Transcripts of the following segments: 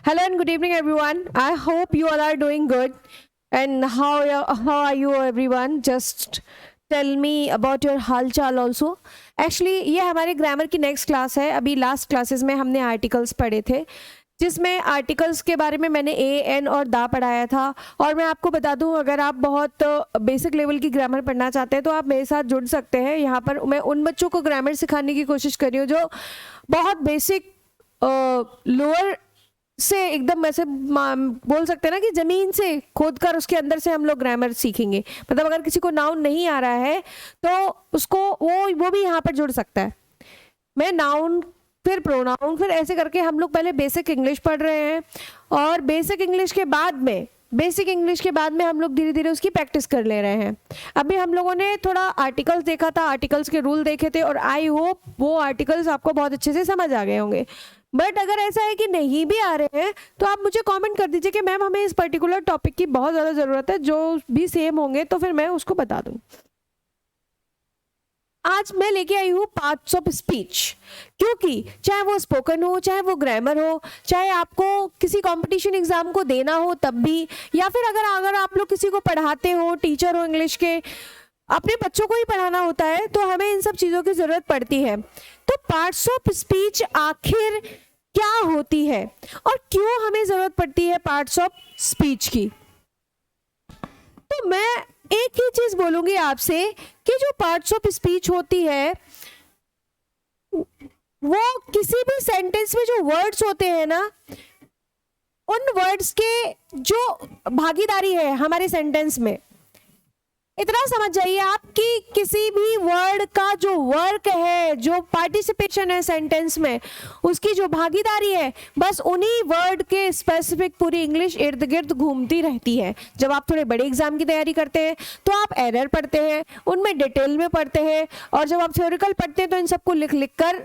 Hello and good evening, everyone. I hope you all are doing good. And how are you, everyone? Just tell me about your हाल चाल also. Actually, ये हमारे grammar की next class है. अभी last classes में हमने articles पढ़े थे, जिसमें आर्टिकल्स के बारे में मैंने ए एन और दा पढ़ाया था. और मैं आपको बता दूं, अगर आप बहुत बेसिक लेवल की ग्रामर पढ़ना चाहते हैं तो आप मेरे साथ जुड़ सकते हैं. यहाँ पर मैं उन बच्चों को ग्रामर सिखाने की कोशिश कर रही हूँ जो बहुत बेसिक लोअर से एकदम ऐसे बोल सकते हैं ना कि जमीन से खोद कर उसके अंदर से हम लोग ग्रामर सीखेंगे. मतलब अगर किसी को नाउन नहीं आ रहा है तो उसको वो भी यहाँ पर जुड़ सकता है. मैं नाउन फिर प्रोनाउन फिर ऐसे करके हम लोग पहले बेसिक इंग्लिश पढ़ रहे हैं, और बेसिक इंग्लिश के बाद में हम लोग धीरे धीरे उसकी प्रैक्टिस कर ले रहे हैं. अभी हम लोगों ने थोड़ा आर्टिकल्स देखा था, आर्टिकल्स के रूल देखे थे, और आई होप वो आर्टिकल्स आपको बहुत अच्छे से समझ आ गए होंगे. बट अगर ऐसा है कि नहीं भी आ रहे हैं तो आप मुझे कमेंट कर दीजिए कि मैम हमें इस पर्टिकुलर टॉपिक की बहुत ज़्यादा ज़रूरत है. जो भी सेम होंगे तो फिर मैं उसको बता दूँ. आज मैं लेके आई हूँ पार्ट्स ऑफ स्पीच, क्योंकि चाहे वो स्पोकन हो, चाहे वो ग्रामर हो, चाहे आपको किसी कंपटीशन एग्जाम को देना हो तब भी, या फिर अगर आप लोग किसी को पढ़ाते हो, टीचर हो इंग्लिश के, अपने बच्चों को ही पढ़ाना होता है, तो हमें इन सब चीज़ों की ज़रूरत पड़ती है. तो पार्ट्स ऑफ स्पीच आखिर क्या होती है और क्यों हमें ज़रूरत पड़ती है पार्ट्स ऑफ स्पीच की? तो मैं एक ही चीज़ बोलूँगी आपसे कि जो पार्ट्स ऑफ स्पीच होती है वो किसी भी सेंटेंस में जो वर्ड्स होते हैं ना, उन वर्ड्स के जो भागीदारी है हमारे सेंटेंस में, इतना समझ जाइए आप कि किसी भी वर्ड का जो वर्क है, जो पार्टिसिपेशन है सेंटेंस में, उसकी जो भागीदारी है, बस उन्हीं वर्ड के स्पेसिफिक पूरी इंग्लिश इर्द गिर्द घूमती रहती है. जब आप थोड़े बड़े एग्जाम की तैयारी करते हैं तो आप एरर पढ़ते हैं, उनमें डिटेल में पढ़ते हैं, और जब आप थ्योरिकल पढ़ते हैं तो इन सबको लिख लिख कर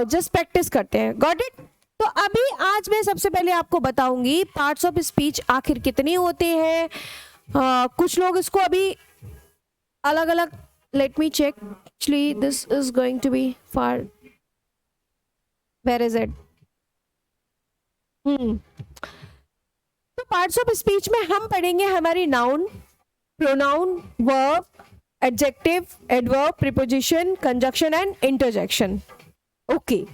जस्ट प्रैक्टिस करते हैं. Got it? तो अभी आज मैं सबसे पहले आपको बताऊंगी पार्ट्स ऑफ स्पीच आखिर कितने होते हैं. कुछ लोग इसको अभी अलग अलग, let me check, actually this is going to be far, where is it? तो पार्ट्स ऑफ स्पीच में हम पढ़ेंगे हमारी noun, pronoun, verb, adjective, adverb, preposition, conjunction and interjection. Okay.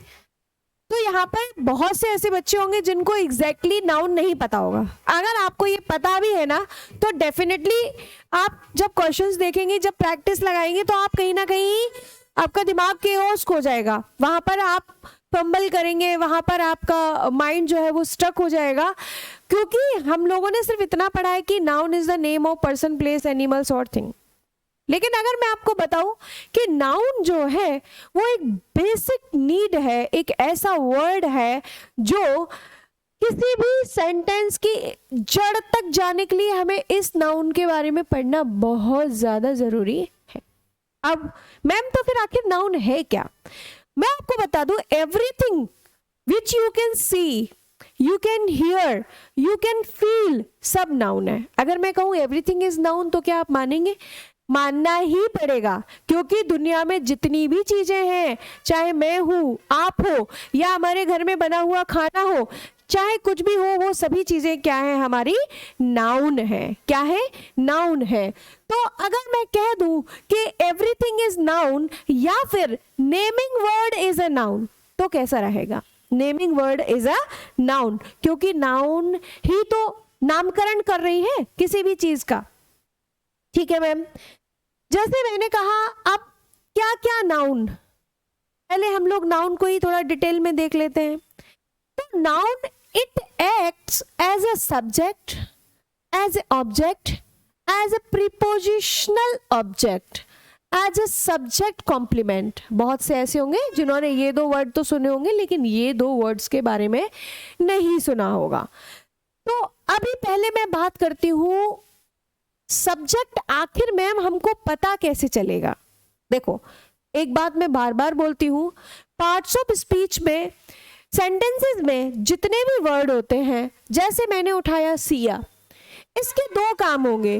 तो यहाँ पर बहुत से ऐसे बच्चे होंगे जिनको एग्जैक्टली नाउन नहीं पता होगा. अगर आपको ये पता भी है ना, तो डेफिनेटली आप जब क्वेश्चंस देखेंगे, जब प्रैक्टिस लगाएंगे, तो आप कहीं ना कहीं आपका दिमाग केओस हो जाएगा. वहाँ पर आप फंबल करेंगे, वहाँ पर आपका माइंड जो है वो स्टक हो जाएगा, क्योंकि हम लोगों ने सिर्फ इतना पढ़ा है कि noun is the name of person, place, animals और थिंग. लेकिन अगर मैं आपको बताऊं कि नाउन जो है वो एक बेसिक नीड है, एक ऐसा वर्ड है जो किसी भी सेंटेंस की जड़ तक जाने के लिए हमें इस नाउन के बारे में पढ़ना बहुत ज्यादा जरूरी है. अब मैम तो फिर आखिर नाउन है क्या? मैं आपको बता दूं, everything which you can see, you can hear, you can feel, सब नाउन है. अगर मैं कहूं एवरीथिंग इज नाउन, तो क्या आप मानेंगे? मानना ही पड़ेगा, क्योंकि दुनिया में जितनी भी चीजें हैं, चाहे मैं हूं, आप हो, या हमारे घर में बना हुआ खाना हो, चाहे कुछ भी हो, वो सभी चीजें क्या है? हमारी नाउन है. क्या है? नाउन है. तो अगर मैं कह दूं कि एवरीथिंग इज नाउन या फिर naming word is a noun, तो कैसा रहेगा? Naming word is a noun, क्योंकि नाउन ही तो नामकरण कर रही है किसी भी चीज का. ठीक है मैम. जैसे मैंने कहा, अब क्या क्या नाउन, पहले हम लोग नाउन को ही थोड़ा डिटेल में देख लेते हैं. तो noun, it acts as a subject, as a object, as a prepositional object, as a subject complement. बहुत से ऐसे होंगे जिन्होंने ये दो वर्ड तो सुने होंगे, लेकिन ये दो वर्ड्स के बारे में नहीं सुना होगा. तो अभी पहले मैं बात करती हूँ सब्जेक्ट. आखिर मैम हमको पता कैसे चलेगा? देखो, एक बात मैं बार बार बोलती हूँ, पार्ट्स ऑफ स्पीच में, सेंटेंसेस में जितने भी वर्ड होते हैं, जैसे मैंने उठाया सिया, इसके दो काम होंगे.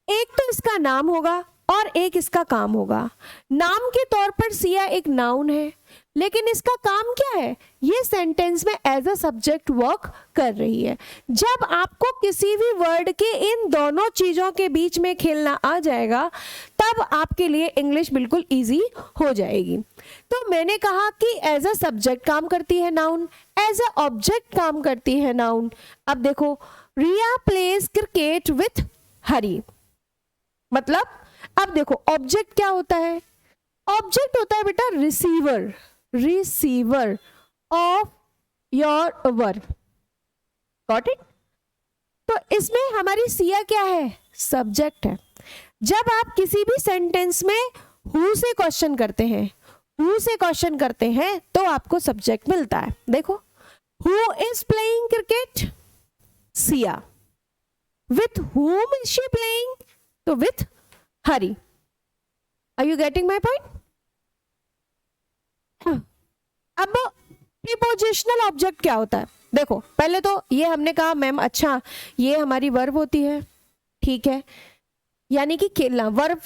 एक तो इसका नाम होगा और एक इसका काम होगा. नाम के तौर पर सिया एक नाउन है, लेकिन इसका काम क्या है, ये सेंटेंस में एज अ सब्जेक्ट वर्क कर रही है। जब आपको किसी भी वर्ड के इन दोनों चीजों के बीच में खेलना आ जाएगा तब आपके लिए इंग्लिश बिल्कुल इजी हो जाएगी। तो मैंने कहा कि एज अ सब्जेक्ट काम करती है नाउन, एज अ ऑब्जेक्ट काम करती है नाउन। अब देखो, रिया प्लेज क्रिकेट विथ हरी, मतलब अब देखो ऑब्जेक्ट क्या होता है, ऑब्जेक्ट होता है बेटा receiver, receiver of your verb, got it. तो इसमें हमारी सिया क्या है, सब्जेक्ट है। जब आप किसी भी सेंटेंस में हु से क्वेश्चन करते हैं, हु से क्वेश्चन करते हैं तो आपको सब्जेक्ट मिलता है। देखो, who is playing cricket, Siya. With whom is she playing, तो with Hari. Are you getting my point? अब प्रीपोजिशनल ऑब्जेक्ट क्या होता है, देखो पहले तो ये हमने कहा मैम अच्छा ये हमारी वर्ब होती है, ठीक है, यानी कि खेलना। वर्ब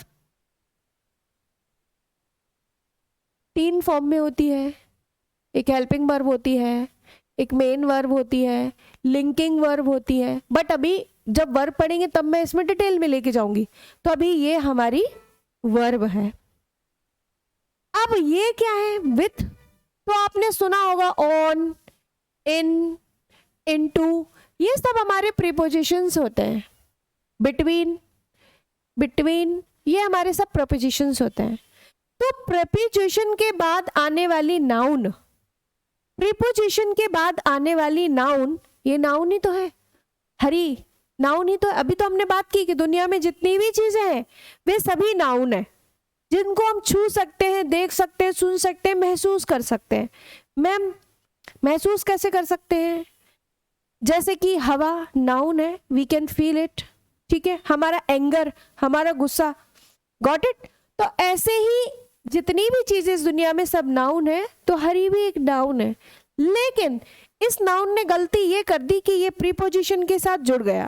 3 फॉर्म में होती है, एक हेल्पिंग वर्ब होती है, एक मेन वर्ब होती है, लिंकिंग वर्ब होती है। बट अभी जब वर्ब पढ़ेंगे तब मैं इसमें डिटेल में लेके जाऊंगी, तो अभी ये हमारी वर्ब है। अब ये क्या है, विथ, तो आपने सुना होगा ऑन, इन, इनटू, ये सब हमारे प्रीपोजिशंस होते हैं। बिटवीन, बिटवीन, ये हमारे सब प्रीपोजिशंस होते हैं। तो प्रीपोजिशन के बाद आने वाली नाउन, प्रीपोजिशन के बाद आने वाली नाउन, ये नाउन ही तो है, हरी नाउन ही तो। अभी तो हमने बात की कि दुनिया में जितनी भी चीजें हैं वे सभी नाउन है, जिनको हम छू सकते हैं, देख सकते हैं, सुन सकते हैं, महसूस कर सकते हैं। मैम महसूस कैसे कर सकते हैं, जैसे कि हवा नाउन है, वी कैन फील इट, ठीक है, हमारा एंगर, हमारा गुस्सा, गॉट इट। तो ऐसे ही जितनी भी चीजें इस दुनिया में सब नाउन है, तो हरी भी एक नाउन है। लेकिन इस नाउन ने गलती ये कर दी कि ये प्रीपोजिशन के साथ जुड़ गया,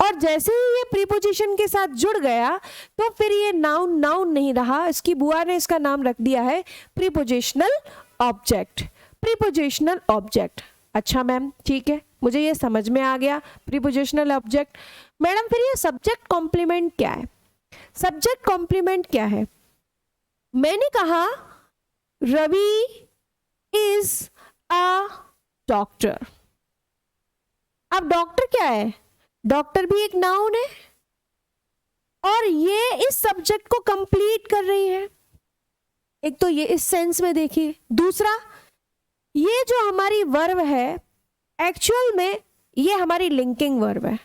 और जैसे ही ये प्रीपोजिशन के साथ जुड़ गया तो फिर ये नाउन नाउन नहीं रहा, इसकी बुआ ने इसका नाम रख दिया है प्रीपोजिशनल ऑब्जेक्ट, प्रीपोजिशनल ऑब्जेक्ट। अच्छा मैम ठीक है, मुझे ये समझ में आ गया प्रीपोजिशनल ऑब्जेक्ट। मैडम फिर ये सब्जेक्ट कॉम्प्लीमेंट क्या है, सब्जेक्ट कॉम्प्लीमेंट क्या है? मैंने कहा रवि इज अ डॉक्टर। अब डॉक्टर क्या है, डॉक्टर भी एक नाउन है और ये इस सब्जेक्ट को कंप्लीट कर रही है। एक तो ये इस सेंस में देखिए, दूसरा ये जो हमारी वर्ब है एक्चुअल में ये हमारी लिंकिंग वर्ब है,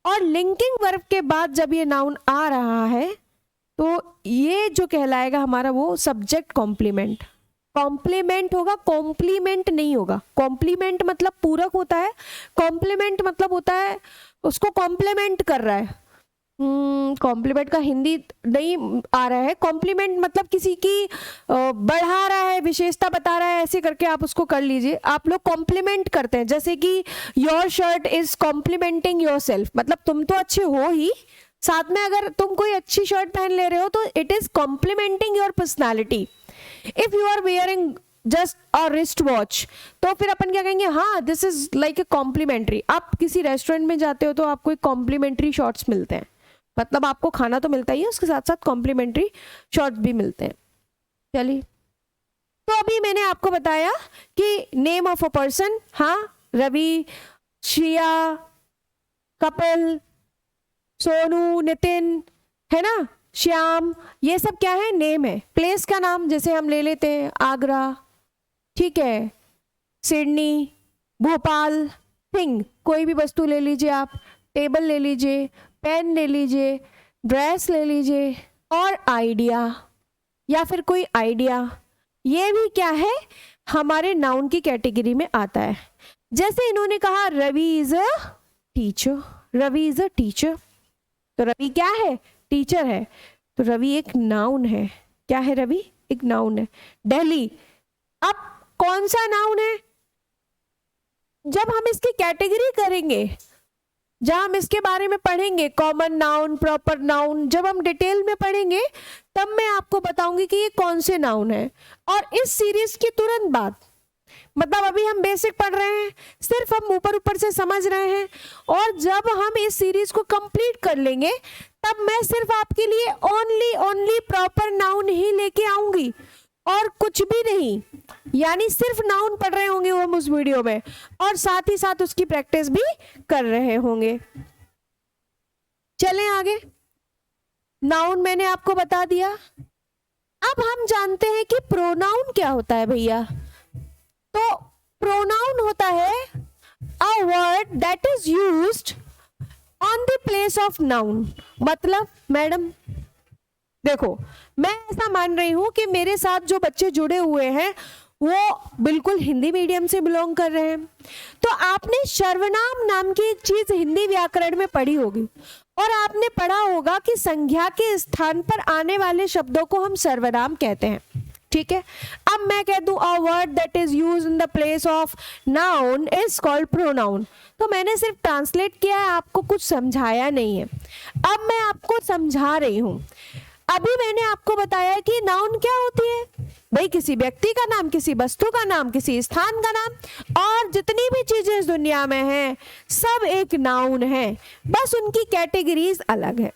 और लिंकिंग वर्ब के बाद जब ये नाउन आ रहा है तो ये जो कहलाएगा हमारा वो सब्जेक्ट कॉम्प्लीमेंट। कॉम्प्लीमेंट होगा, कॉम्प्लीमेंट नहीं होगा। कॉम्प्लीमेंट मतलब पूरक होता है, कॉम्प्लीमेंट मतलब होता है उसको कॉम्प्लीमेंट कर रहा है। कॉम्प्लीमेंट का हिंदी नहीं आ रहा है। कॉम्प्लीमेंट मतलब किसी की बढ़ा रहा है, विशेषता बता रहा है, ऐसे करके आप उसको कर लीजिए। आप लोग कॉम्प्लीमेंट करते हैं, जैसे कि your shirt is complimenting yourself, मतलब तुम तो अच्छे हो ही, साथ में अगर तुम कोई अच्छी शर्ट पहन ले रहे हो तो it is complimenting your personality. If you are wearing just a wrist watch तो फिर अपन क्या कहेंगे, हाँ this is like a complimentary. आप किसी रेस्टोरेंट में जाते हो तो आपको एक कॉम्प्लीमेंट्री शॉर्ट्स मिलते हैं, मतलब आपको खाना तो मिलता ही है, उसके साथ साथ कॉम्प्लीमेंट्री शॉर्ट्स भी मिलते हैं। चलिए, तो अभी मैंने आपको बताया कि नेम ऑफ अ पर्सन, हाँ रवि, श्रिया, कपिल, सोनू, नितिन, है ना, श्याम, ये सब क्या है, नेम है। प्लेस का नाम जैसे हम ले लेते हैं आगरा, ठीक है, सिडनी, भोपाल। थिंग, कोई भी वस्तु ले लीजिए आप, टेबल ले लीजिए, पेन ले लीजिए, ड्रेस ले लीजिए, और आइडिया या फिर कोई आइडिया, ये भी क्या है, हमारे नाउन की कैटेगरी में आता है। जैसे इन्होंने कहा Ravi is a teacher, Ravi is a teacher, तो रवि क्या है, टीचर है, तो रवि एक नाउन है। क्या है, रवि एक नाउन है। दिल्ली, अब कौन सा नाउन है, जब हम इसकी कैटेगरी करेंगे, जहां हम इसके बारे में पढ़ेंगे, कॉमन नाउन, प्रॉपर नाउन, जब हम डिटेल में पढ़ेंगे तब मैं आपको बताऊंगी कि ये कौन से नाउन है। और इस सीरीज की तुरंत बाद, मतलब अभी हम बेसिक पढ़ रहे हैं, सिर्फ हम ऊपर ऊपर से समझ रहे हैं, और जब हम इस सीरीज को कंप्लीट कर लेंगे तब मैं सिर्फ आपके लिए ओनली प्रॉपर नाउन ही लेके आऊंगी और कुछ भी नहीं, यानी सिर्फ नाउन पढ़ रहे होंगे हम उस वीडियो में, और साथ ही साथ उसकी प्रैक्टिस भी कर रहे होंगे। चलें आगे। नाउन मैंने आपको बता दिया। अब हम जानते हैं कि प्रोनाउन क्या होता है भैया। तो प्रोनाउन होता है a word that is used on the place of noun. मतलब मैडम देखो, मैं ऐसा मान रही हूं कि मेरे साथ जो बच्चे जुड़े हुए हैं वो बिल्कुल हिंदी मीडियम से बिलोंग कर रहे हैं, तो आपने सर्वनाम नाम की एक चीज हिंदी व्याकरण में पढ़ी होगी, और आपने पढ़ा होगा कि संज्ञा के स्थान पर आने वाले शब्दों को हम सर्वनाम कहते हैं। ठीक है, अब मैं कह दूं a word that is used in the place of noun is called pronoun, तो मैंने सिर्फ ट्रांसलेट किया है, आपको कुछ समझाया नहीं है। अब मैं आपको समझा रही हूं। अभी मैंने आपको बताया कि नाउन क्या होती है भाई, किसी व्यक्ति का नाम, किसी वस्तु का नाम, किसी स्थान का नाम, और जितनी भी चीजें इस दुनिया में हैं सब एक नाउन है, बस उनकी कैटेगरीज अलग है।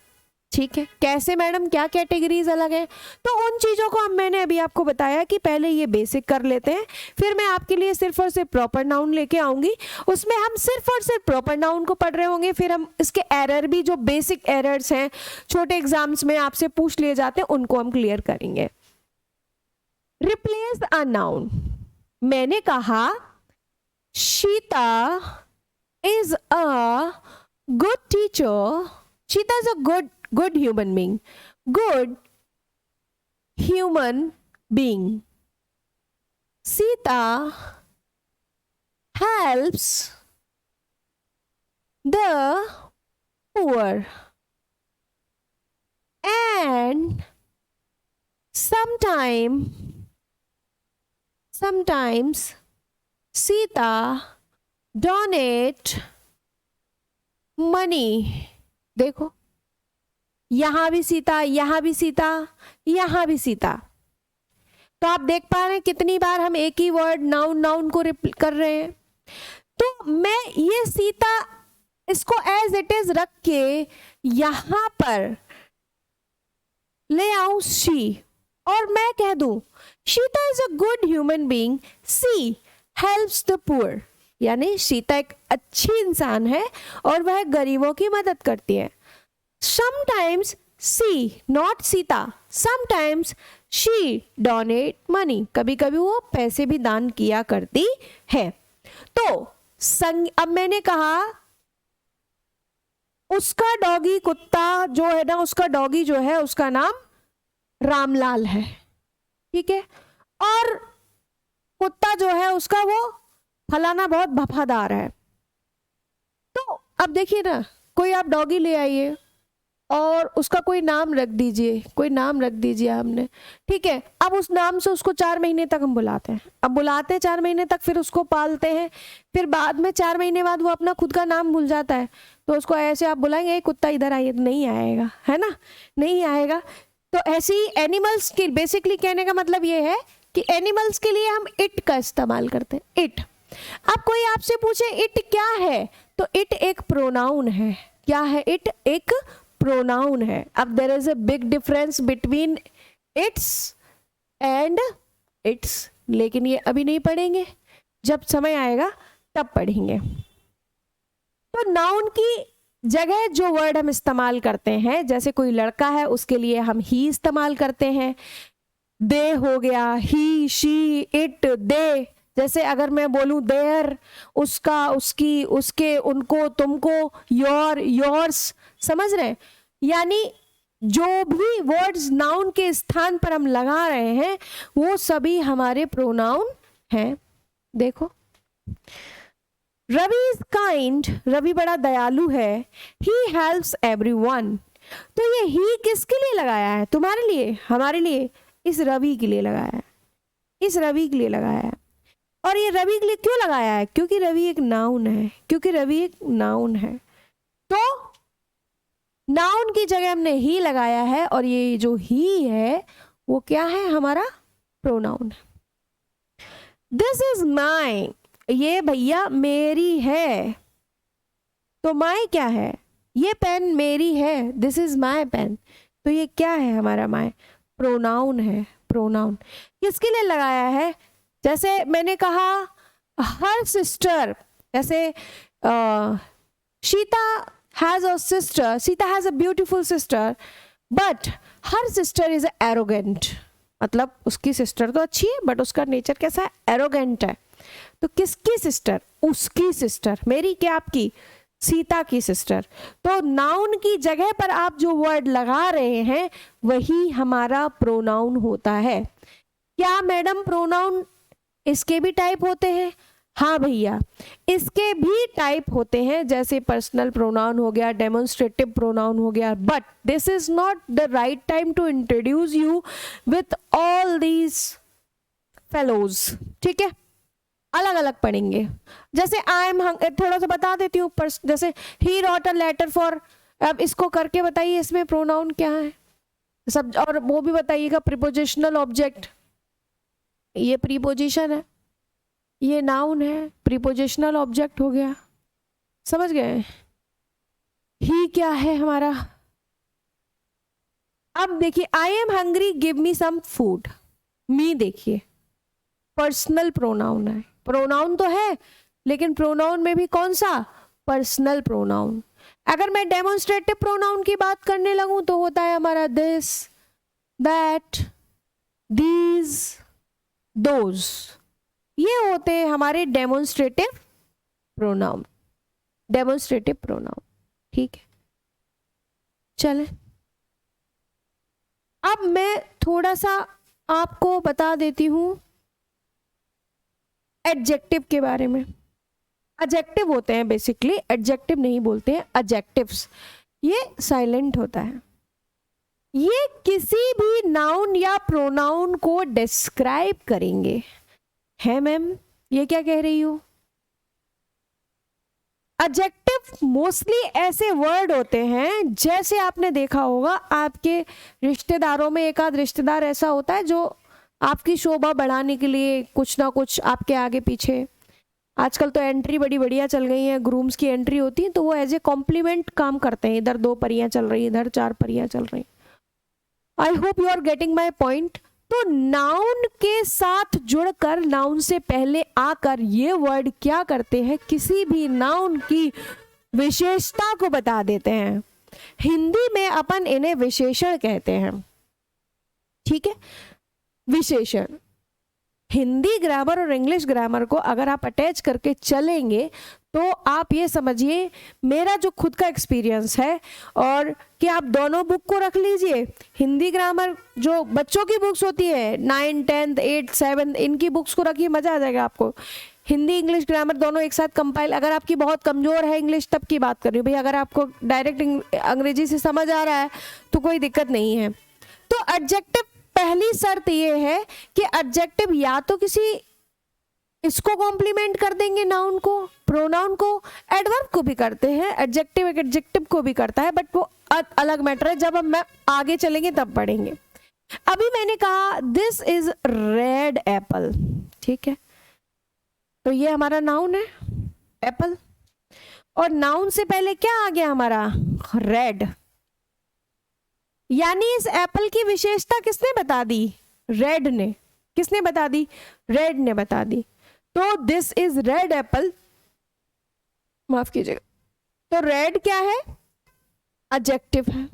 ठीक है, कैसे मैडम, क्या कैटेगरीज अलग है? तो उन चीजों को मैंने अभी आपको बताया कि पहले ये बेसिक कर लेते हैं, फिर मैं आपके लिए सिर्फ और सिर्फ प्रॉपर नाउन लेके आऊंगी, उसमें हम सिर्फ और सिर्फ प्रॉपर नाउन को पढ़ रहे होंगे, फिर हम इसके एरर भी, जो बेसिक एरर्स हैं छोटे एग्जाम्स में आपसे पूछ लिए जाते हैं, उनको हम क्लियर करेंगे। रिप्लेस अ नाउन, मैंने कहा Sita is a good teacher, Sita is a good human being, good human being. Sita helps the poor, and sometimes Sita donate money. देखो, यहां भी सीता, यहां भी सीता, यहां भी सीता, तो आप देख पा रहे हैं कितनी बार हम एक ही वर्ड नाउन को कर रहे हैं। तो मैं ये सीता, इसको एज इट इज रख के यहां पर ले आऊं शी, और मैं कह दूं Sita is a good human being, she helps the poor, यानी सीता एक अच्छी इंसान है और वह गरीबों की मदद करती है। Sometimes she, not Sita, sometimes she donate money, कभी कभी वो पैसे भी दान किया करती है। तो अब मैंने कहा उसका डॉगी, कुत्ता जो है ना, उसका डॉगी जो है उसका नाम रामलाल है। ठीक है, और कुत्ता जो है उसका वो फलाना बहुत वफादार है। तो अब देखिए ना, कोई आप डॉगी ले आइए और उसका कोई नाम रख दीजिए, कोई नाम रख दीजिए हमने, ठीक है। अब उस नाम से उसको 4 महीने तक हम बुलाते हैं, अब बुलाते हैं 4 महीने तक, फिर उसको पालते हैं, फिर बाद में 4 महीने बाद वो अपना खुद का नाम भूल जाता है, तो उसको ऐसे आप बुलाएंगे कुत्ता इधर आइए, नहीं आएगा, है ना, नहीं आएगा। तो ऐसे ही एनिमल्स के, बेसिकली कहने का मतलब ये है कि एनिमल्स के लिए हम इट का इस्तेमाल करते हैं, इट। अब कोई आपसे पूछे इट क्या है, तो इट एक प्रोनाउन है। क्या है इट? एक प्रोनाउन है। अब there is a big difference between its and it's, लेकिन ये अभी नहीं पढ़ेंगे, जब समय आएगा तब पढ़ेंगे। तो नाउन की जगह जो वर्ड हम इस्तेमाल करते हैं, जैसे कोई लड़का है उसके लिए हम ही इस्तेमाल करते हैं, दे हो गया, ही, शी, इट, दे। जैसे अगर मैं बोलूं देयर, उसका, उसकी, उसके, उनको, तुमको, योर, योर्स, समझ रहे हैं? यानी जो भी वर्ड्स नाउन के स्थान पर हम लगा रहे हैं वो सभी हमारे प्रोनाउन हैं। देखो, रवि इज काइंड, रवि बड़ा दयालु है, ही हेल्प्स एवरीवन। तो ये ही किसके लिए लगाया है? तुम्हारे लिए, हमारे लिए, इस रवि के लिए लगाया है, इस रवि के लिए लगाया है। और ये रवि के लिए क्यों लगाया है? क्योंकि रवि एक नाउन है, क्योंकि रवि एक नाउन है। तो नाउन की जगह हमने ही लगाया है और ये जो ही है वो क्या है, हमारा प्रोनाउन। दिस इज माई, ये भैया मेरी है, तो माई क्या है, ये पेन मेरी है, दिस इज माई पेन, तो ये क्या है हमारा माई, प्रोनाउन है। प्रोनाउन किसके लिए लगाया है, जैसे मैंने कहा हर सिस्टर, जैसे Sita has a sister, Sita has a beautiful sister, but her sister is arrogant, मतलब उसकी सिस्टर तो अच्छी है बट उसका नेचर कैसा है, एरोगेंट है। तो किसकी सिस्टर, उसकी सिस्टर, मेरी क्या, आपकी, सीता की सिस्टर। तो नाउन की जगह पर आप जो वर्ड लगा रहे हैं वही हमारा प्रोनाउन होता है। क्या मैडम प्रोनाउन इसके भी टाइप होते हैं, हाँ भैया इसके भी टाइप होते हैं, जैसे पर्सनल प्रोनाउन हो गया, डेमोन्स्ट्रेटिव प्रोनाउन हो गया, but this is not the right time to introduce you with all these fellows, ठीक है, अलग अलग पढ़ेंगे। जैसे आई एम, थोड़ा सा बता देती हूँ, जैसे ही रॉट अ लेटर फॉर, अब इसको करके बताइए इसमें प्रोनाउन क्या है सब, और वो भी बताइएगा प्रीपोजिशनल ऑब्जेक्ट, ये प्रीपोजिशन है, ये नाउन है, प्रीपोजिशनल ऑब्जेक्ट हो गया, समझ गए। ही क्या है हमारा, अब देखिए I am hungry give me some food, me देखिए पर्सनल प्रोनाउन है, प्रोनाउन तो है लेकिन प्रोनाउन में भी कौन सा, पर्सनल प्रोनाउन। अगर मैं डेमोन्स्ट्रेटिव प्रोनाउन की बात करने लगूं तो होता है हमारा दिस, दैट, दीज, दोज, ये होते हैं हमारे डेमोन्स्ट्रेटिव प्रोनाउन, डेमोन्स्ट्रेटिव प्रोनाउन, ठीक है। चलें अब मैं थोड़ा सा आपको बता देती हूं एडजेक्टिव के बारे में। एडजेक्टिव होते हैं बेसिकली, एडजेक्टिव नहीं बोलते हैं, एडजेक्टिव्स, ये साइलेंट होता है, ये किसी भी नाउन या प्रोनाउन को डिस्क्राइब करेंगे। है मैम, ये क्या कह रही हो, एडजेक्टिव मोस्टली ऐसे वर्ड होते हैं, जैसे आपने देखा होगा आपके रिश्तेदारों में एक आध रिश्तेदार ऐसा होता है जो आपकी शोभा बढ़ाने के लिए कुछ ना कुछ आपके आगे पीछे, आजकल तो एंट्री बड़ी बढ़िया चल गई है, ग्रूम्स की एंट्री होती है तो वो एज ए कॉम्प्लीमेंट काम करते हैं, इधर 2 परियां चल रही, इधर 4 परियां चल रही। I hope you are getting my point. तो नाउन के साथ जुड़कर, नाउन से पहले आकर ये वर्ड क्या करते हैं, किसी भी नाउन की विशेषता को बता देते हैं। हिंदी में अपन इन्हें विशेषण कहते हैं, ठीक है, विशेषण। हिंदी ग्रामर और इंग्लिश ग्रामर को अगर आप अटैच करके चलेंगे तो आप ये समझिए, मेरा जो खुद का एक्सपीरियंस है, और कि आप दोनों बुक को रख लीजिए, हिंदी ग्रामर जो बच्चों की बुक्स होती है 9, 10, 8, 7, इनकी बुक्स को रखिए, मजा आ जाएगा आपको। हिंदी इंग्लिश ग्रामर दोनों एक साथ कंपाइल, अगर आपकी बहुत कमजोर है इंग्लिश तब की बात कर रही हूँ भाई, अगर आपको डायरेक्ट अंग्रेजी से समझ आ रहा है तो कोई दिक्कत नहीं है। तो एडजेक्टिव, पहली शर्त ये है कि एडजेक्टिव या तो किसी इसको कॉम्प्लीमेंट कर देंगे, नाउन को, प्रोनाउन को, एडवर्ब को भी करते हैं, एडजेक्टिव एडजेक्टिव को भी करता है, बट वो अलग मैटर है, जब हम आगे चलेंगे तब पढ़ेंगे। अभी मैंने कहा दिस इज रेड एप्पल, ठीक है, तो ये हमारा नाउन है एप्पल, और नाउन से पहले क्या आ गया हमारा, रेड, यानी इस एप्पल की विशेषता किसने बता दी, रेड ने। किसने बता दी, रेड ने बता दी। तो दिस इज रेड एप्पल, माफ कीजिएगा, तो रेड क्या है, एडजेक्टिव है,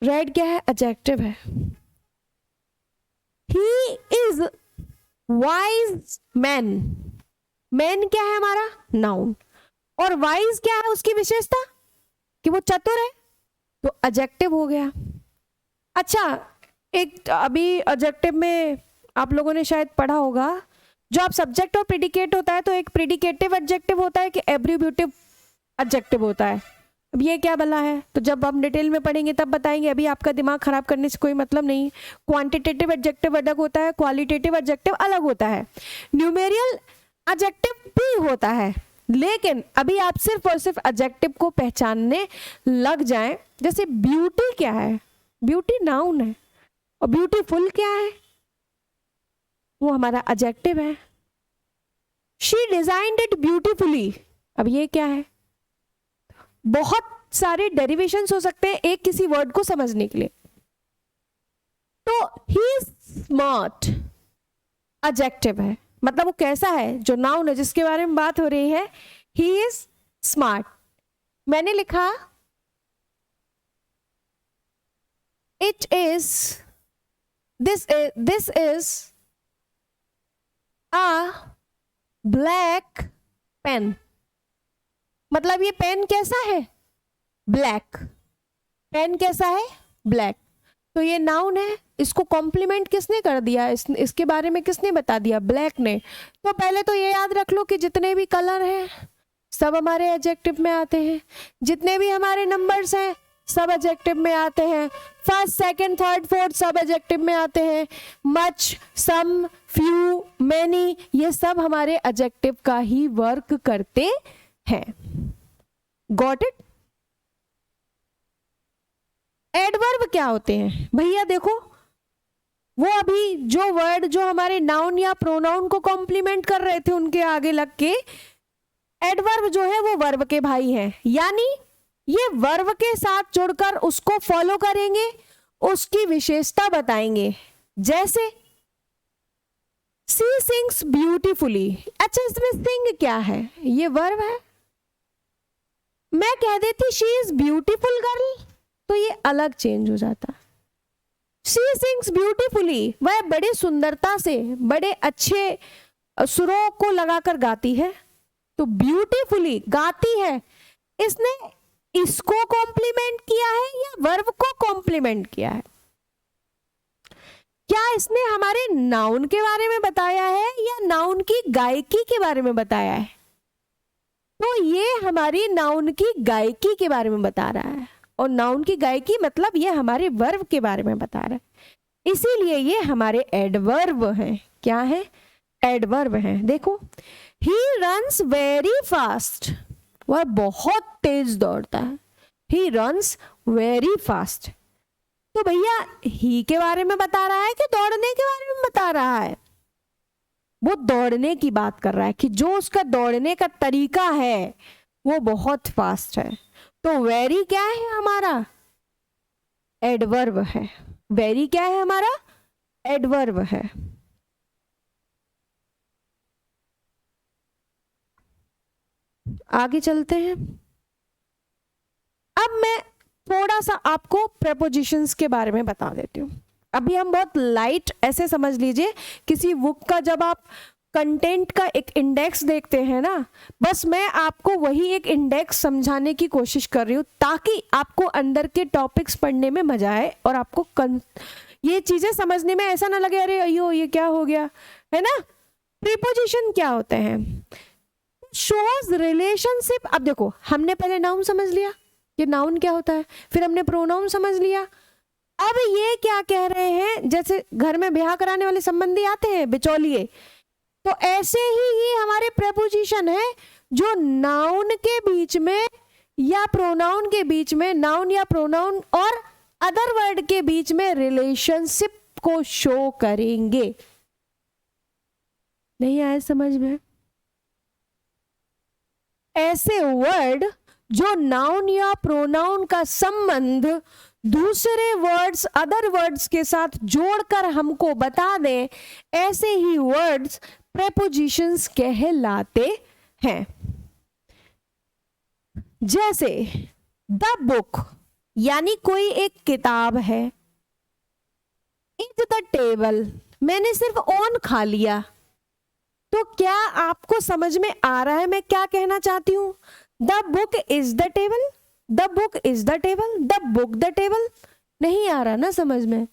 रेड क्या है, एडजेक्टिव है। He is wise man, man क्या है हमारा, नाउन, और वाइज क्या है उसकी विशेषता, कि वो चतुर है, तो एडजेक्टिव हो गया। अच्छा, एक अभी एडजेक्टिव में आप लोगों ने शायद पढ़ा होगा, जो आप सब्जेक्ट और प्रेडिकेट होता है तो एक प्रेडिकेटिव एडजेक्टिव होता है कि एब्रीब्यूटिव एडजेक्टिव होता है। अब ये क्या भला है, तो जब हम डिटेल में पढ़ेंगे तब बताएंगे, अभी आपका दिमाग खराब करने से कोई मतलब नहीं। क्वांटिटेटिव एडजेक्टिव अलग होता है, क्वालिटेटिव एडजेक्टिव अलग होता है, न्यूमेरियल एडजेक्टिव भी होता है, लेकिन अभी आप सिर्फ और सिर्फ एडजेक्टिव को पहचानने लग जाएं। जैसे ब्यूटी क्या है, ब्यूटी नाउन है, और ब्यूटीफुल क्या है, वो हमारा एडजेक्टिव है। शी डिजाइन्ड इट ब्यूटीफुली, अब ये क्या है? बहुत सारे डेरिवेशंस हो सकते हैं एक किसी वर्ड को समझने के लिए। तो ही इज स्मार्ट एडजेक्टिव है, मतलब वो कैसा है, जो नाउन है जिसके बारे में बात हो रही है, ही इज स्मार्ट। मैंने लिखा it is this is a black pen, मतलब ये पेन कैसा है? ब्लैक। पेन कैसा है? ब्लैक। तो ये नाउन है, इसको कॉम्प्लीमेंट किसने कर दिया? इसके बारे में किसने बता दिया? ब्लैक ने। तो पहले तो ये याद रख लो कि जितने भी कलर हैं सब हमारे एडजेक्टिव में आते हैं, जितने भी हमारे नंबर्स हैं सब एडजेक्टिव में आते हैं, फर्स्ट सेकंड थर्ड फोर्थ सब एडजेक्टिव में आते हैं, मच, सम, फ्यू, मेनी, ये सब हमारे एडजेक्टिव का ही वर्क करते हैं। Got it? एडवर्ब क्या होते हैं भैया? देखो, वो अभी जो वर्ड जो हमारे नाउन या प्रोनाउन को कॉम्प्लीमेंट कर रहे थे उनके आगे लग के, एडवर्ब जो है वो वर्ब के भाई हैं, यानी ये वर्ब के साथ जुड़कर उसको फॉलो करेंगे, उसकी विशेषता बताएंगे। जैसे सी सिंग्स ब्यूटीफुली, अच्छा इसमें सिंग क्या है? ये वर्ब है। मैं कह देती शी इज ब्यूटीफुल गर्ल, तो ये अलग चेंज हो जाता। शी सिंग्स ब्यूटीफुली, वह बड़ी सुंदरता से बड़े अच्छे सुरों को लगाकर गाती है, तो ब्यूटीफुली गाती है, इसने इसको कॉम्प्लीमेंट किया है या वर्ब को कॉम्प्लीमेंट किया है? क्या इसने हमारे नाउन के बारे में बताया है या नाउन की गायकी के बारे में बताया है? तो ये हमारी नाउन की गायकी के बारे में बता रहा है, और नाउन की गायकी मतलब ये हमारे वर्ब के बारे में बता रहा है, इसीलिए ये हमारे एडवर्ब हैं। क्या है? एडवर्ब हैं। देखो, ही रन्स वेरी फास्ट, वह बहुत तेज दौड़ता है, ही रन्स वेरी फास्ट। तो भैया ही के बारे में बता रहा है कि दौड़ने के बारे में बता रहा है? वो दौड़ने की बात कर रहा है कि जो उसका दौड़ने का तरीका है वो बहुत फास्ट है। तो वेरी क्या है हमारा? एडवर्ब है। वेरी क्या है हमारा? एडवर्ब है। आगे चलते हैं। अब मैं थोड़ा सा आपको प्रेपोजिशंस के बारे में बता देती हूँ। अभी हम बहुत लाइट ऐसे समझ लीजिए, किसी बुक का जब आप कंटेंट का एक इंडेक्स देखते हैं ना, बस मैं आपको वही एक इंडेक्स समझाने की कोशिश कर रही हूँ ताकि आपको अंदर के टॉपिक्स पढ़ने में मजा आए और आपको ये चीजें समझने में ऐसा ना लगे अरे अयो ये क्या हो गया, है ना। प्रीपोजिशन क्या होते हैं? Shows relationship. अब देखो, हमने पहले नाउन समझ लिया कि नाउन क्या होता है, फिर हमने प्रोनाउन समझ लिया। अब ये क्या कह रहे हैं, जैसे घर में ब्याह कराने वाले संबंधी आते हैं बिचौलिए, तो ऐसे ही ये हमारे प्रेपोजिशन है जो नाउन के बीच में या प्रोनाउन के बीच में, नाउन या प्रोनाउन और अदर वर्ड के बीच में रिलेशनशिप को शो करेंगे। नहीं आया समझ में? ऐसे वर्ड जो नाउन या प्रोनाउन का संबंध दूसरे वर्ड्स, अदर वर्ड्स के साथ जोड़कर हमको बता दें, ऐसे ही वर्ड्स प्रेपोजिशंस कहलाते हैं। जैसे द बुक, यानी कोई एक किताब है। इज द टेबल, मैंने सिर्फ ऑन खा लिया। तो क्या आपको समझ में आ रहा है मैं क्या कहना चाहती हूं? The book is the table, the book is the table, the book the table. नहीं आ रहा ना समझ में?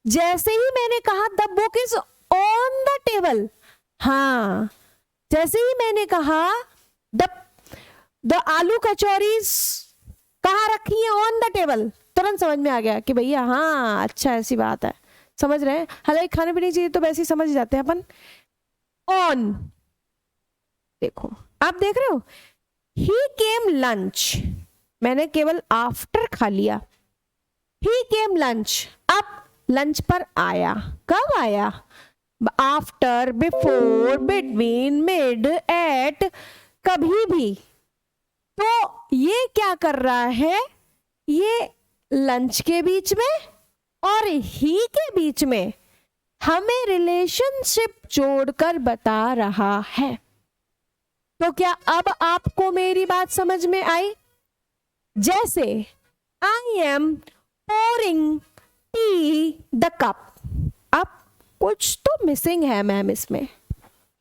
जैसे ही मैंने कहा the book is on the table, हाँ, जैसे ही मैंने कहा द आलू कचौरीज कहाँ रखी है, ऑन द टेबल, तुरंत समझ में आ गया कि भैया हाँ अच्छा ऐसी बात है, समझ रहे हैं। हालांकि खाने पीने की चीजें तो वैसे ही समझ जाते हैं अपन। ऑन, देखो आप देख रहे हो ही केम लंच, मैंने केवल आफ्टर खा लिया। ही केम लंच, अब लंच पर आया, कब आया? After, before, between, mid, at, कभी भी। तो ये क्या कर रहा है, ये लंच के बीच में और ही के बीच में हमें रिलेशनशिप जोड़कर बता रहा है। तो क्या अब आपको मेरी बात समझ में आई? जैसे I am pouring T the cup, अब कुछ तो मिसिंग है मैम इसमें,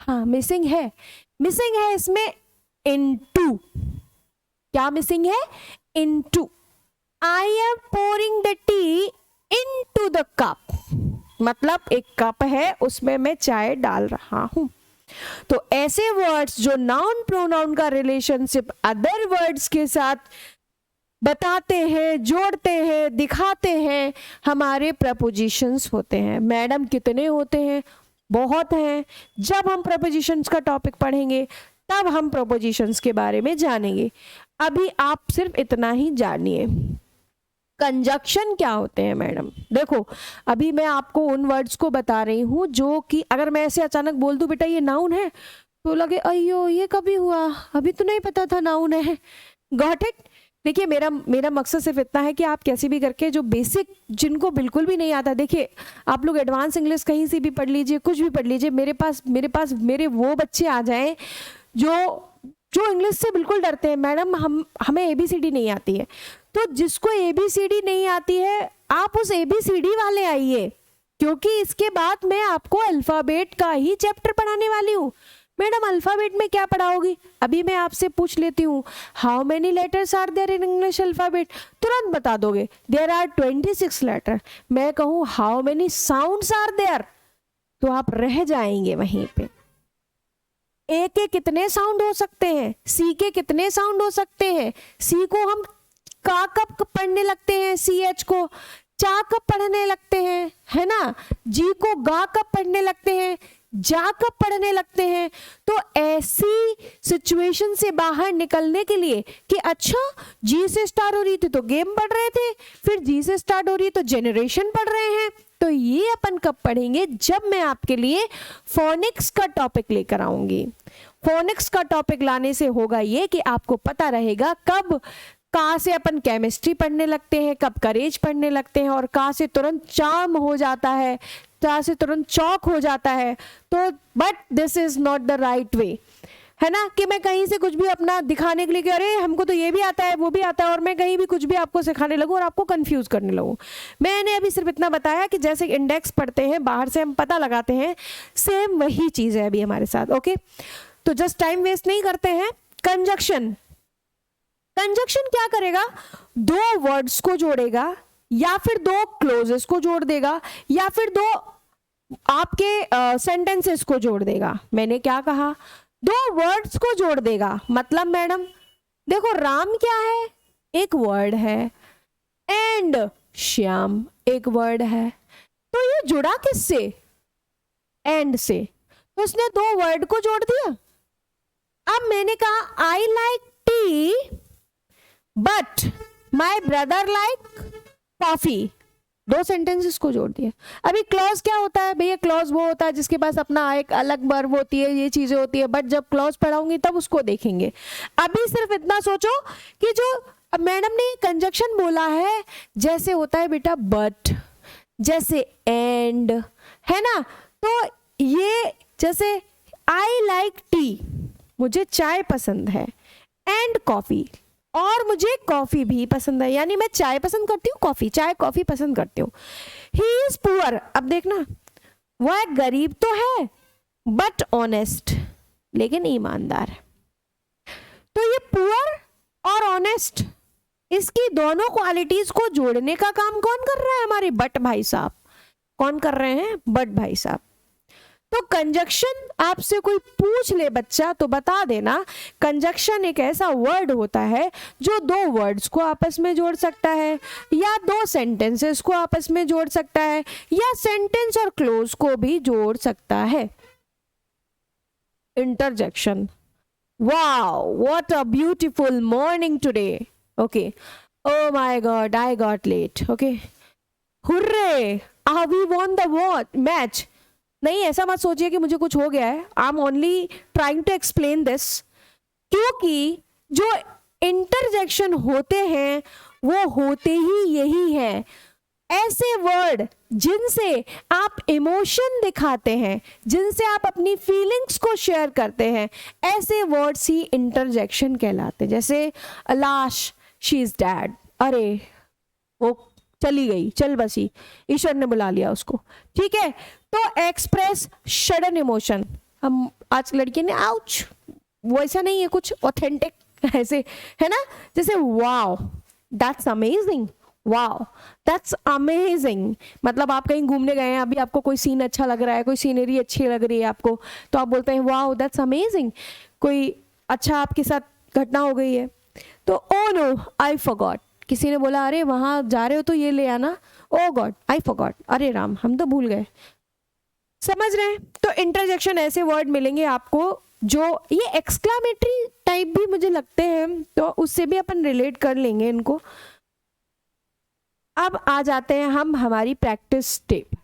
हाँ मिसिंग है इसमें इनटू, क्या मिसिंग है? Into. I am pouring the T into the cup, मतलब एक कप है उसमें मैं चाय डाल रहा हूं। तो ऐसे वर्ड्स जो नाउन प्रोनाउन का रिलेशनशिप अदर वर्ड्स के साथ बताते हैं, जोड़ते हैं, दिखाते हैं, हमारे प्रपोजिशंस होते हैं। मैडम कितने होते हैं? बहुत हैं। जब हम प्रपोजिशंस का टॉपिक पढ़ेंगे तब हम प्रपोजिशंस के बारे में जानेंगे। अभी आप सिर्फ इतना ही जानिए। कंजक्शन क्या होते हैं मैडम? देखो अभी मैं आपको उन वर्ड्स को बता रही हूं जो कि अगर मैं ऐसे अचानक बोल दूं बेटा ये नाउन है, तो लगे अयो ये कभी हुआ, अभी तो नहीं पता था नाउन है। Got it? देखिए मेरा मकसद सिर्फ इतना है कि आप कैसे भी करके जो बेसिक, जिनको बिल्कुल भी नहीं आता, देखिए आप लोग एडवांस इंग्लिश कहीं से भी पढ़ लीजिए, कुछ भी पढ़ लीजिए, मेरे वो बच्चे आ जाएं जो इंग्लिश से बिल्कुल डरते हैं, मैडम हमें ABCD नहीं आती है। तो जिसको ABCD नहीं आती है आप उस ABCD वाले आइए, क्योंकि इसके बाद मैं आपको अल्फाबेट का ही चैप्टर पढ़ाने वाली हूँ। मैडम अल्फाबेट में क्या पढ़ाओगी? अभी मैं आपसे पूछ लेती हूँ, how many letters are there in English alphabet? तुरंत बता दोगे देयर आर 26 लेटर। मैं कहूँ how many sounds are there, तो आप रह जाएंगे वहीं पे। ए के कितने साउंड हो सकते हैं? सी के कितने साउंड हो सकते हैं? सी को हम का कब पढ़ने लगते हैं? CH को चा कब पढ़ने लगते हैं, है ना? जी को गा कब पढ़ने लगते हैं? जा कब पढ़ने लगते हैं? तो ऐसी सिचुएशन से बाहर निकलने के लिए कि अच्छा जी से स्टार्ट हो रही थी तो गेम पढ़ रहे थे, फिर जी से स्टार्ट हो रही है तो जेनरेशन पढ़ रहे हैं, तो ये अपन कब पढ़ेंगे? जब मैं आपके लिए फोनिक्स का टॉपिक लेकर आऊंगी। फोनिक्स का टॉपिक लाने से होगा ये कि आपको पता रहेगा कब का से अपन केमिस्ट्री पढ़ने लगते हैं, कब करेज पढ़ने लगते हैं, और का से तुरंत चार्म हो जाता है, चा से तुरंत चौक हो जाता है। तो but this is not the right way, है ना, कि मैं कहीं से कुछ भी अपना दिखाने के लिए कि अरे हमको तो ये भी आता है वो भी आता है, और मैं कहीं भी कुछ भी आपको सिखाने लगूं और आपको कंफ्यूज करने लगूं। मैंने अभी सिर्फ इतना बताया कि जैसे इंडेक्स पढ़ते हैं, बाहर से हम पता लगाते हैं, सेम वही चीज है अभी हमारे साथ। ओके, तो जस्ट टाइम वेस्ट नहीं करते हैं। कंजक्शन क्या करेगा? दो वर्ड्स को जोड़ेगा, या फिर दो क्लोजेस को जोड़ देगा, या फिर दो आपके सेंटेंसेस को जोड़ देगा। मैंने क्या कहा? दो वर्ड्स को जोड़ देगा। मतलब मैडम देखो राम क्या है? एक वर्ड है, एंड श्याम एक वर्ड है, तो ये जुड़ा किससे? एंड से। तो उसने दो वर्ड को जोड़ दिया। अब मैंने कहा I like T but my brother like coffee, दो सेंटेंसेस को जोड़ दिए। अभी क्लॉज क्या होता है भैया? क्लॉज वो होता है जिसके पास अपना एक अलग वर्ब होती है, ये चीजें होती है, बट जब क्लॉज पढ़ाऊंगी तब उसको देखेंगे। अभी सिर्फ इतना सोचो कि जो मैडम ने कंजक्शन बोला है, जैसे होता है बेटा बट, जैसे एंड, है ना? तो ये जैसे आई लाइक टी, मुझे चाय पसंद है, एंड कॉफी, और मुझे कॉफी भी पसंद है, यानी मैं चाय पसंद करती हूँ, चाय कॉफी पसंद करती हूँ। ही इज पुअर, अब देखना वह गरीब तो है बट ऑनेस्ट, लेकिन ईमानदार है। तो ये पुअर और ऑनेस्ट, इसकी दोनों क्वालिटीज को जोड़ने का काम कौन कर रहा है? हमारे बट भाई साहब। कौन कर रहे हैं? बट भाई साहब। तो कंजक्शन आपसे कोई पूछ ले बच्चा तो बता देना, कंजक्शन एक ऐसा वर्ड होता है जो दो वर्ड्स को आपस में जोड़ सकता है, या दो सेंटेंसेस को आपस में जोड़ सकता है, या सेंटेंस और क्लोज को भी जोड़ सकता है। Interjection, Wow, what a beautiful morning today. Okay. Oh my god, I got late. Okay. Hooray! We won the match. नहीं, ऐसा मत सोचिए कि मुझे कुछ हो गया है. I am only trying to explain this, क्योंकि जो इंटरजेक्शन होते हैं वो होते ही यही हैं. ऐसे वर्ड जिनसे आप इमोशन दिखाते हैं, जिनसे आप अपनी फीलिंग्स को शेयर करते हैं, ऐसे वर्ड्स ही इंटरजेक्शन कहलाते हैं. जैसे लाश, शी इज डैड, अरे वो चली गई, चल बसी, ईश्वर ने बुला लिया उसको. ठीक है, तो एक्सप्रेस सडन इमोशन. हम आज लड़की ने आउच, वैसा नहीं है, कुछ ऑथेंटिक ऐसे है ना, जैसे wow that's amazing, wow that's amazing. मतलब आप कहीं घूमने गए हैं, अभी आपको कोई सीन अच्छा लग रहा है, कोई सीनरी अच्छी लग रही है आपको, तो आप बोलते हैं वाओ दैट्स अमेजिंग. कोई अच्छा आपके साथ घटना हो गई है तो ओ नो आई फॉरगॉट, किसी ने बोला अरे वहां जा रहे हो तो ये ले आना, ओ गॉड आई फॉरगॉट, अरे राम हम तो भूल गए. समझ रहे हैं? तो इंटरजेक्शन ऐसे वर्ड मिलेंगे आपको जो ये एक्सक्लामेटरी टाइप भी मुझे लगते हैं, तो उससे भी अपन रिलेट कर लेंगे इनको. अब आ जाते हैं हम हमारी प्रैक्टिस टिप.